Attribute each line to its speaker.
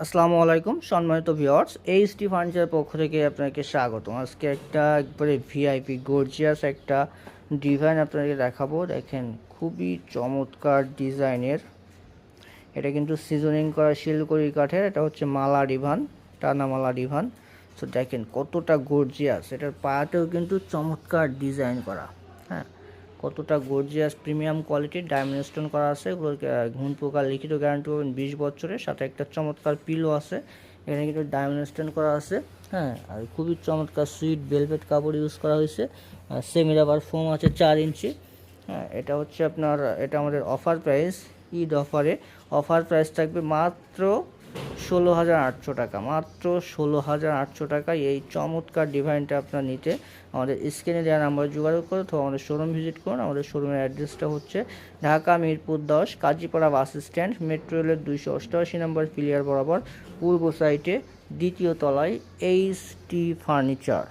Speaker 1: আসসালামু আলাইকুম সম্মানিত ভিউয়ার্স, এইচটি ফার্নিচারের পক্ষ থেকে আপনাকে স্বাগতম। আজকে একটা একবারে ভিআইপি গর্জিয়াস একটা ডিজাইন আপনাকে দেখাবো। দেখেন, খুবই চমৎকার ডিজাইনের। এটা কিন্তু সিজনিং করা শিলকড়ি কাঠের। এটা হচ্ছে মালা ডিভান, টানা মালা ডিভান। সো দেখেন কতটা গর্জিয়াস। এটার পায়াতেও কিন্তু চমৎকার ডিজাইন করা। হ্যাঁ, কতটা গর্জিয়াস প্রিমিয়াম কোয়ালিটির ডায়মন্ড স্টোন করা আছে। এগুলোর ঘুণ পোকার লিখিত গ্যারান্টি পাবেন 20 বছরের। সাথে একটা চমৎকার পিলো আছে, এখানে কিন্তু ডায়মন্ড স্টোন করা আছে। হ্যাঁ, আর খুবই চমৎকার সুইট ভেলভেট কাপড় ইউজ করা হয়েছে। সেমি রাবার ফোম আছে 4 ইঞ্চি। হ্যাঁ, এটা হচ্ছে আপনার, এটা আমাদের offer price. Eid offer price থাকবে মাত্র 16,800 টাকা। মাত্র 16,800 টাকায় এই চমৎকার ডিভাইনটা আপনার নিতে আমাদের স্ক্রিনে দেওয়া নাম্বার যোগাযোগ করে অথবা আমাদের শোরুম ভিজিট করুন। আমাদের শোরুমের অ্যাড্রেসটা হচ্ছে Dhaka Mirpur 10 Kazipara bus stand, metro রেলের 288 নম্বর পিলিয়ার বরাবর পূর্ব সাইটে দ্বিতীয় তলায় এইচটি ফার্নিচার।